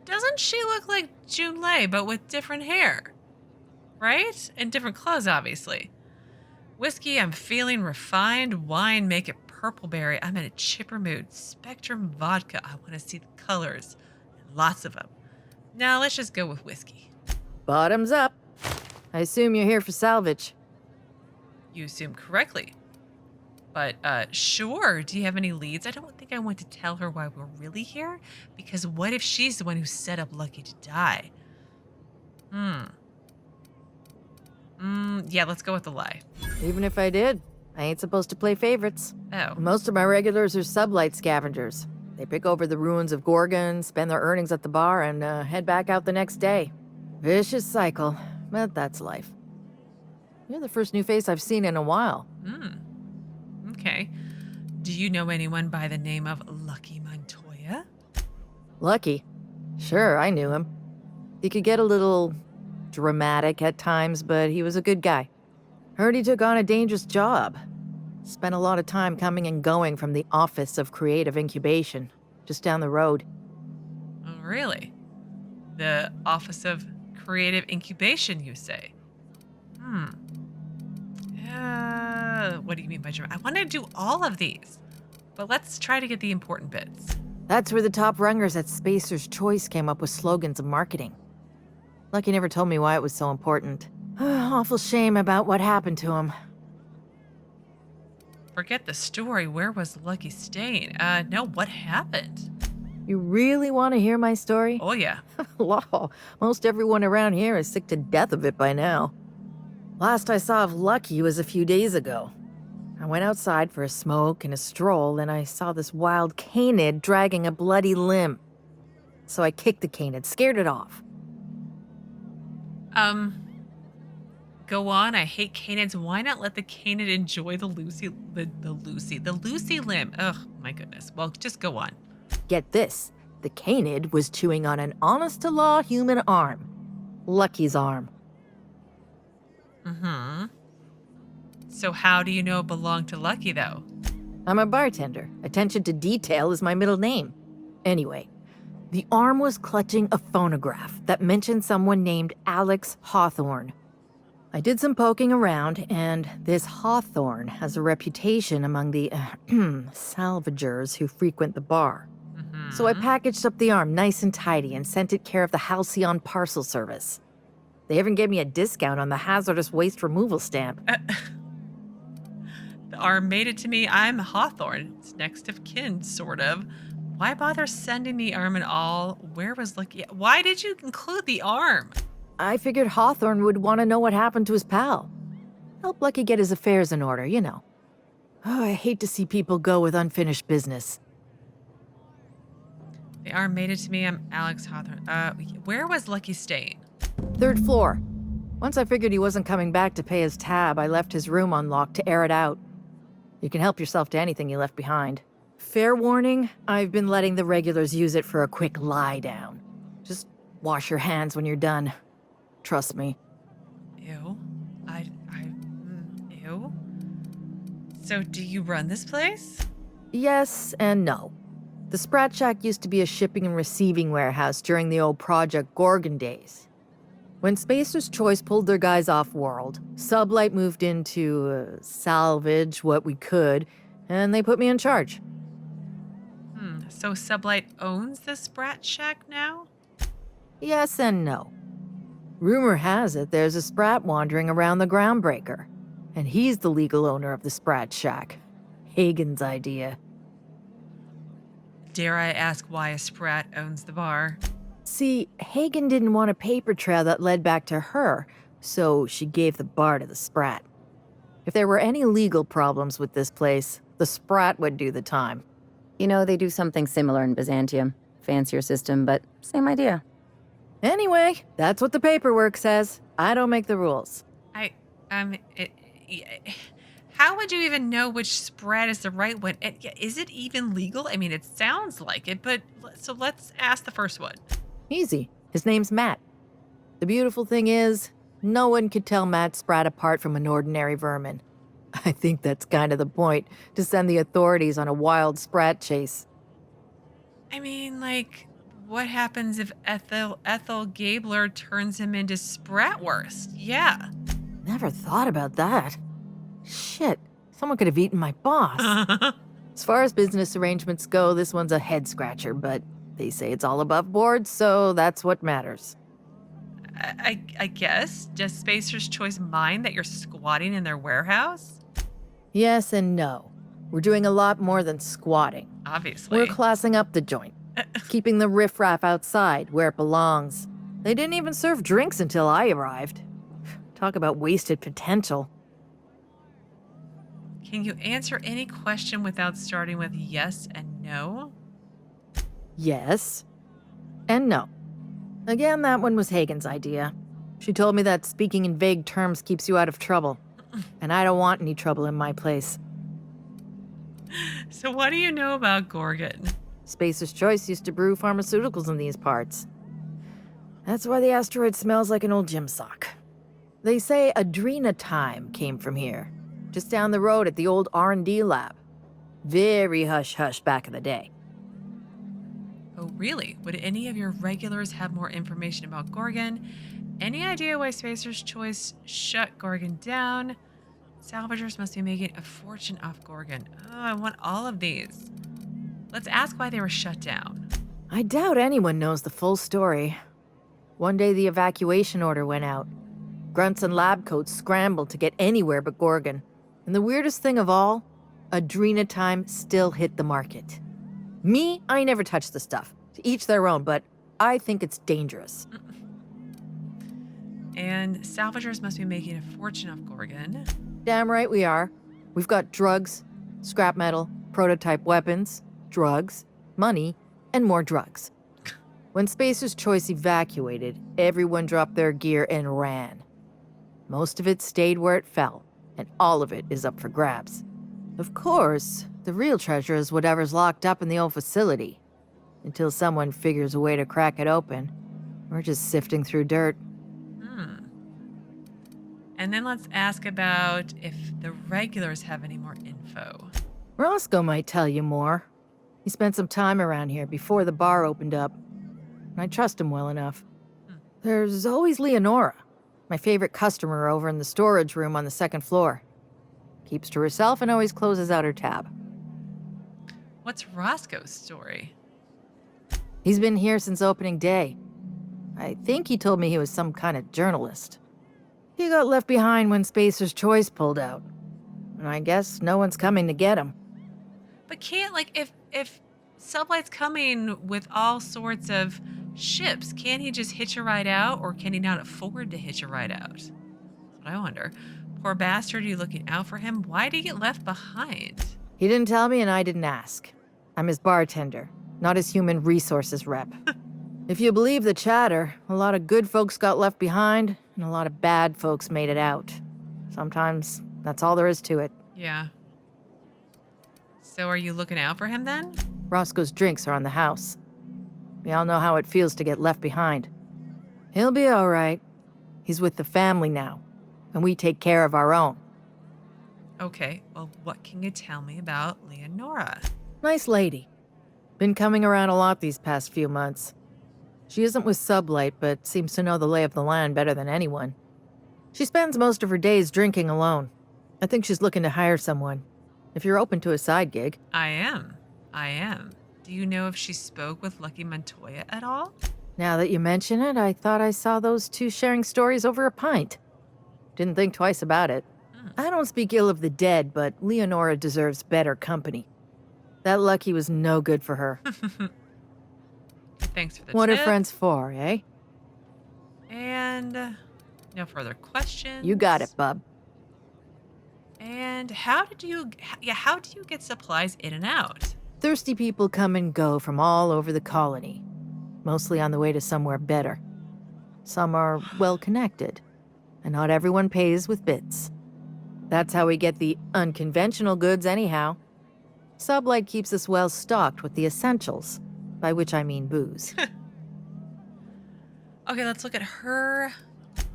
A: Doesn't she look like Junlei, but with different hair? Right? And different clothes, obviously. Whiskey, I'm feeling refined. Wine, make it purpleberry. I'm in a chipper mood. Spectrum vodka, I want to see the colors. Lots of them. Now let's just go with whiskey.
P: Bottoms up. I assume you're here for salvage.
A: You assume correctly. But, sure. Do you have any leads? I don't think I want to tell her why we're really here, because what if she's the one who set up Lucky to die? Yeah, let's go with the lie.
P: Even if I did, I ain't supposed to play favorites.
A: Oh.
P: Most of my regulars are sublight scavengers. They pick over the ruins of Gorgon, spend their earnings at the bar, and head back out the next day. Vicious cycle, but that's life. You're the first new face I've seen in a while.
A: Okay. Do you know anyone by the name of Lucky Montoya?
P: Lucky? Sure, I knew him. He could get a little dramatic at times, but he was a good guy. Heard he took on a dangerous job. Spent a lot of time coming and going from the Office of Creative Incubation, just down the road.
A: Oh, really? The Office of Creative Incubation, you say? What do you mean by German? I want to do all of these, but let's try to get the important bits.
P: That's where the top rungers at Spacer's Choice came up with slogans and marketing. Lucky never told me why it was so important. Awful shame about what happened to him.
A: Forget the story. Where was Lucky staying? No, what happened?
P: You really want to hear my story?
A: Oh, yeah.
P: Law, most everyone around here is sick to death of it by now. Last I saw of Lucky was a few days ago. I went outside for a smoke and a stroll, and I saw this wild canid dragging a bloody limb. So I kicked the canid, scared it off.
A: Go on. I hate canids. Why not let the canid enjoy the Lucy limb? Ugh, my goodness. Well, just go on.
P: Get this. The canid was chewing on an honest-to-law human arm. Lucky's arm.
A: So how do you know it belonged to Lucky, though?
P: I'm a bartender. Attention to detail is my middle name. Anyway, the arm was clutching a phonograph that mentioned someone named Alex Hawthorne. I did some poking around, and this Hawthorne has a reputation among the salvagers who frequent the bar. So I packaged up the arm nice and tidy and sent it care of the Halcyon Parcel Service. They even gave me a discount on the hazardous waste removal stamp.
A: The arm made it to me. I'm Hawthorne. It's next of kin, sort of. Why bother sending the arm at all? Where was Lucky? Why did you include the arm?
P: I figured Hawthorne would want to know what happened to his pal. Help Lucky get his affairs in order, you know. Oh, I hate to see people go with unfinished business.
A: The arm made it to me. I'm Alex Hawthorne. Where was Lucky staying?
P: 3rd floor. Once I figured he wasn't coming back to pay his tab, I left his room unlocked to air it out. You can help yourself to anything you left behind. Fair warning, I've been letting the regulars use it for a quick lie down. Just wash your hands when you're done. Trust me.
A: Ew. Ew. So do you run this place?
P: Yes and no. The Sprat Shack used to be a shipping and receiving warehouse during the old Project Gorgon days. When Spacer's Choice pulled their guys off-world, Sublight moved in to salvage what we could, and they put me in charge.
A: So Sublight owns the Sprat Shack now?
P: Yes and no. Rumor has it there's a Sprat wandering around the Groundbreaker, and he's the legal owner of the Sprat Shack. Hagen's idea.
A: Dare I ask why a Sprat owns the bar?
P: See, Hagen didn't want a paper trail that led back to her, so she gave the bar to the Sprat. If there were any legal problems with this place, the Sprat would do the time.
G: You know, they do something similar in Byzantium. Fancier system, but same idea.
P: Anyway, that's what the paperwork says. I don't make the rules.
A: How would you even know which Sprat is the right one? Is it even legal? I mean, it sounds like it, but so let's ask the first one.
P: Easy. His name's Matt. The beautiful thing is, no one could tell Matt Sprat apart from an ordinary vermin. I think that's kind of the point, to send the authorities on a wild Sprat chase.
A: I mean, like, what happens if Ethel Gabler turns him into Spratwurst? Yeah.
P: Never thought about that. Shit, someone could have eaten my boss. As far as business arrangements go, this one's a head-scratcher, but they say it's all above board, so that's what matters.
A: I guess. Does Spacer's Choice mind that you're squatting in their warehouse?
P: Yes and no. We're doing a lot more than squatting.
A: Obviously.
P: We're classing up the joint. Keeping the riffraff outside, where it belongs. They didn't even serve drinks until I arrived. Talk about wasted potential.
A: Can you answer any question without starting with yes and no?
P: Yes. And no. Again, that one was Hagen's idea. She told me that speaking in vague terms keeps you out of trouble. And I don't want any trouble in my place.
A: So what do you know about Gorgon?
P: Spacer's Choice used to brew pharmaceuticals in these parts. That's why the asteroid smells like an old gym sock. They say Adrenatime came from here, just down the road at the old R&D lab. Very hush-hush back in the day.
A: Oh, really? Would any of your regulars have more information about Gorgon? Any idea why Spacer's Choice shut Gorgon down? Salvagers must be making a fortune off Gorgon. Oh, I want all of these. Let's ask why they were shut down.
P: I doubt anyone knows the full story. One day the evacuation order went out. Grunts and lab coats scrambled to get anywhere but Gorgon. And the weirdest thing of all, Adrenatime still hit the market. Me, I never touched the stuff. To each their own, but I think it's dangerous.
A: And salvagers must be making a fortune off Gorgon.
P: Damn right we are. We've got drugs, scrap metal, prototype weapons, drugs, money, and more drugs. When Spacer's Choice evacuated, everyone dropped their gear and ran. Most of it stayed where it fell, and all of it is up for grabs. Of course, the real treasure is whatever's locked up in the old facility. Until someone figures a way to crack it open, we're just sifting through dirt.
A: And then let's ask about if the regulars have any more info.
P: Roscoe might tell you more. He spent some time around here before the bar opened up, and I trust him well enough. There's always Leonora, my favorite customer over in the storage room on the second floor. Keeps to herself and always closes out her tab.
A: What's Roscoe's story?
P: He's been here since opening day. I think he told me he was some kind of journalist. He got left behind when Spacer's Choice pulled out. And I guess no one's coming to get him.
A: But can't, like, if Sublight's coming with all sorts of ships, can't he just hitch a ride out, or can he not afford to hitch a ride out? That's what I wonder. Poor bastard, are you looking out for him? Why did he get left behind?
P: He didn't tell me and I didn't ask. I'm his bartender, not his human resources rep. If you believe the chatter, a lot of good folks got left behind, and a lot of bad folks made it out. Sometimes that's all there is to it.
A: Yeah. So are you looking out for him then?
P: Roscoe's drinks are on the house. We all know how it feels to get left behind. He'll be all right. He's with the family now, and we take care of our own.
A: Okay, well, what can you tell me about Leonora?
P: Nice lady. Been coming around a lot these past few months. She isn't with Sublight, but seems to know the lay of the land better than anyone. She spends most of her days drinking alone. I think she's looking to hire someone. If you're open to a side gig.
A: I am. Do you know if she spoke with Lucky Montoya at all?
P: Now that you mention it, I thought I saw those two sharing stories over a pint. Didn't think twice about it. I don't speak ill of the dead, but Leonora deserves better company. That Lucky was no good for her.
A: Thanks for the
P: What
A: tip.
P: are friends for, eh?
A: And no further questions.
P: You got it, bub.
A: And how do you get supplies in and out?
P: Thirsty people come and go from all over the colony, mostly on the way to somewhere better. Some are well-connected, and not everyone pays with bits. That's how we get the unconventional goods anyhow. Sublight keeps us well-stocked with the essentials, by which I mean booze.
A: Okay, let's look at her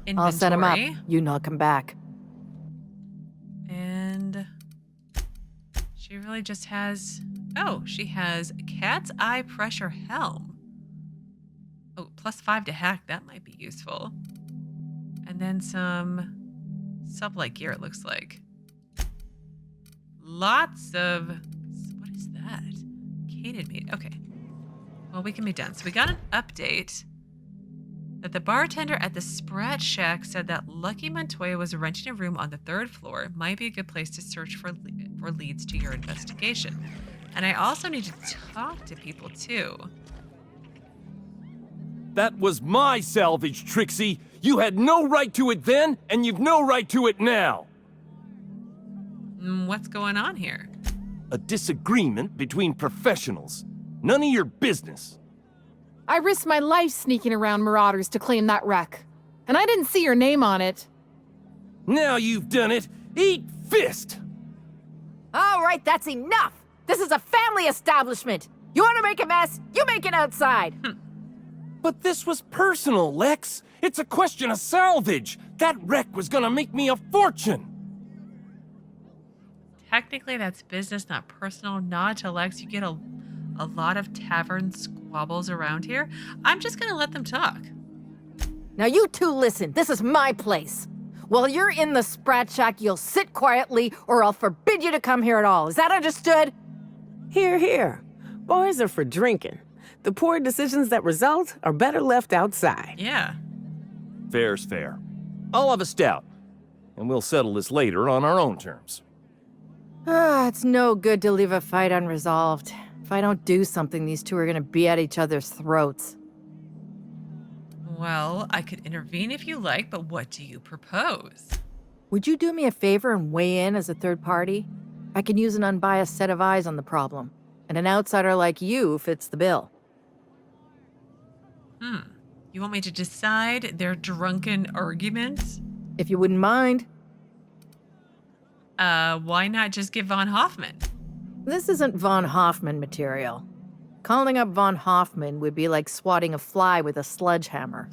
A: inventory.
P: I'll set him up. You knock him back.
A: And she really just has... Oh, she has Cat's Eye Pressure Helm. Oh, +5 to hack. That might be useful. And then some sublight gear, it looks like. Lots of... What is that? Cated meat. Okay. Well, we can be done. So we got an update that the bartender at the Sprat Shack said that Lucky Montoya was renting a room on the 3rd floor. Might be a good place to search for leads to your investigation. And I also need to talk to people, too.
N: That was my salvage, Trixie. You had no right to it then, and you've no right to it now.
A: What's going on here?
N: A disagreement between professionals. None of your business.
O: I risked my life sneaking around Marauders to claim that wreck. And I didn't see your name on it.
N: Now you've done it. Eat fist!
P: All right, that's enough! This is a family establishment! You want to make a mess? You make it outside!
N: But this was personal, Lex. It's a question of salvage. That wreck was gonna make me a fortune.
A: Technically, that's business, not personal. Nod to Lex. You get a lot of tavern squabbles around here. I'm just gonna let them talk.
P: Now you two listen. This is my place. While you're in the Sprat Shack, you'll sit quietly or I'll forbid you to come here at all. Is that understood?
D: Here, here. Boys are for drinking. The poor decisions that result are better left outside.
A: Yeah.
N: Fair's fair. I'll have a stout, and we'll settle this later on our own terms.
P: It's no good to leave a fight unresolved. If I don't do something, these two are gonna be at each other's throats.
A: Well, I could intervene if you like, but what do you propose?
P: Would you do me a favor and weigh in as a third party? I can use an unbiased set of eyes on the problem, and an outsider like you fits the bill.
A: You want me to decide their drunken arguments?
P: If you wouldn't mind.
A: Why not just get von Hoffman?
P: This isn't von Hoffman material. Calling up von Hoffman would be like swatting a fly with a sledgehammer.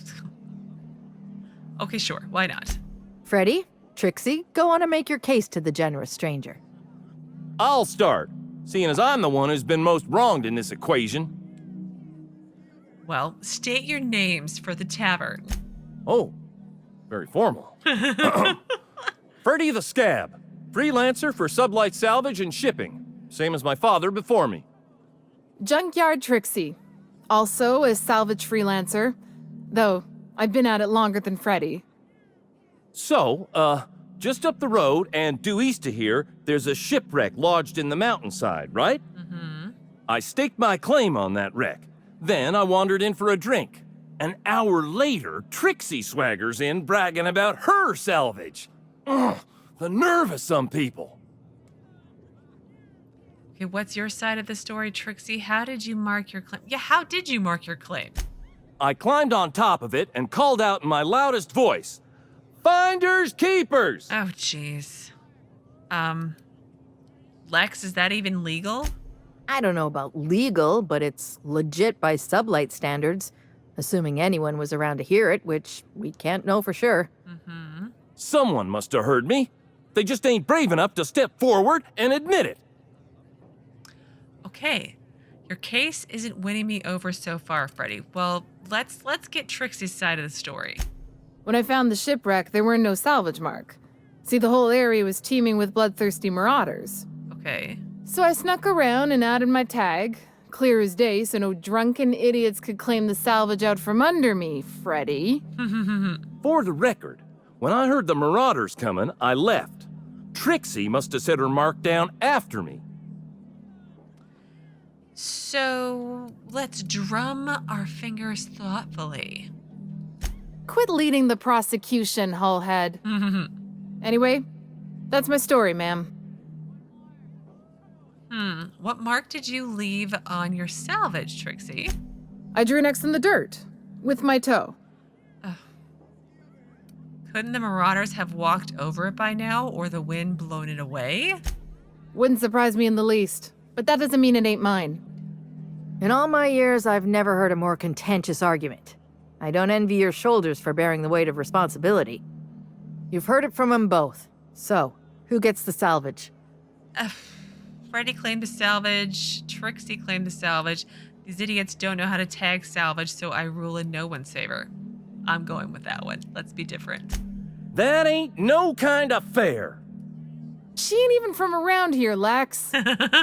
A: Okay, sure. Why not?
P: Freddie, Trixie, go on and make your case to the generous stranger.
N: I'll start, seeing as I'm the one who's been most wronged in this equation.
A: Well, state your names for the tavern.
N: Oh, very formal. Freddie the Scab, freelancer for sublight salvage and shipping, same as my father before me.
O: Junkyard Trixie, also a salvage freelancer, though I've been at it longer than Freddie.
N: So, just up the road and due east of here, there's a shipwreck lodged in the mountainside, right?
A: Mm-hmm.
N: I staked my claim on that wreck. Then I wandered in for a drink. An hour later, Trixie swaggers in bragging about her salvage. Ugh, the nerve of some people.
A: Okay, what's your side of the story, Trixie? How did you mark your claim? Yeah, how did you mark your claim?
N: I climbed on top of it and called out in my loudest voice, "Finders keepers!"
A: Oh, jeez. Lex, is that even legal?
P: I don't know about legal, but it's legit by sublight standards. Assuming anyone was around to hear it, which we can't know for sure.
A: Mm-hmm.
N: Someone must have heard me. They just ain't brave enough to step forward and admit it.
A: Okay, your case isn't winning me over so far, Freddie. Well, let's get Trixie's side of the story.
O: When I found the shipwreck, there were no salvage mark. See, the whole area was teeming with bloodthirsty marauders.
A: Okay.
O: So I snuck around and added my tag, clear as day so no drunken idiots could claim the salvage out from under me, Freddie.
N: For the record, when I heard the marauders coming, I left. Trixie must have set her mark down after me.
A: So, let's drum our fingers thoughtfully.
O: Quit leading the prosecution, Hullhead. Anyway, that's my story, ma'am.
A: What mark did you leave on your salvage, Trixie?
O: I drew an X in the dirt, with my toe.
A: Couldn't the marauders have walked over it by now, or the wind blown it away?
O: Wouldn't surprise me in the least, but that doesn't mean it ain't mine.
P: In all my years, I've never heard a more contentious argument. I don't envy your shoulders for bearing the weight of responsibility. You've heard it from them both. So, who gets the salvage?
A: Freddie claimed the salvage, Trixie claimed the salvage. These idiots don't know how to tag salvage, so I rule in no one's favor. I'm going with that one. Let's be different.
N: That ain't no kind of fair.
O: She ain't even from around here, Lax.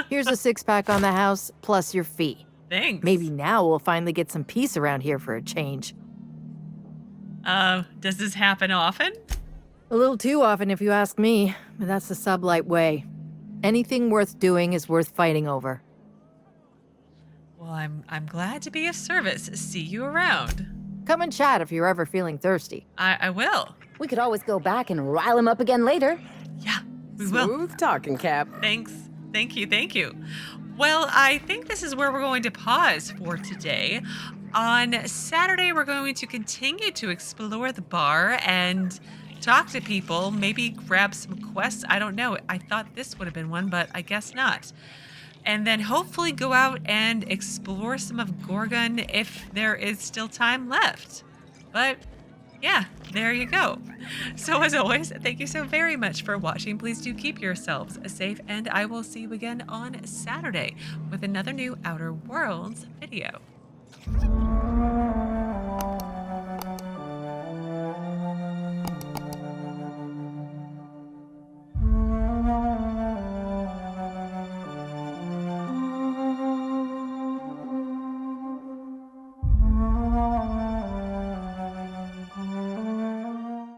P: Here's a 6-pack on the house, plus your fee.
A: Thanks.
P: Maybe now we'll finally get some peace around here for a change.
A: Does this happen often?
P: A little too often if you ask me, but that's the sublight way. Anything worth doing is worth fighting over.
A: Well, I'm glad to be of service. See you around.
P: Come and chat if you're ever feeling thirsty.
A: I will.
G: We could always go back and rile him up again later.
A: Yeah, we will.
D: Smooth talking, Cap.
A: Thanks. Thank you. Well, I think this is where we're going to pause for today. On Saturday, we're going to continue to explore the bar and talk to people, maybe grab some quests. I don't know. I thought this would have been one, but I guess not. And then hopefully go out and explore some of Gorgon if there is still time left. But yeah, there you go. So as always, thank you so very much for watching. Please do keep yourselves safe, and I will see you again on Saturday with another new Outer Worlds video.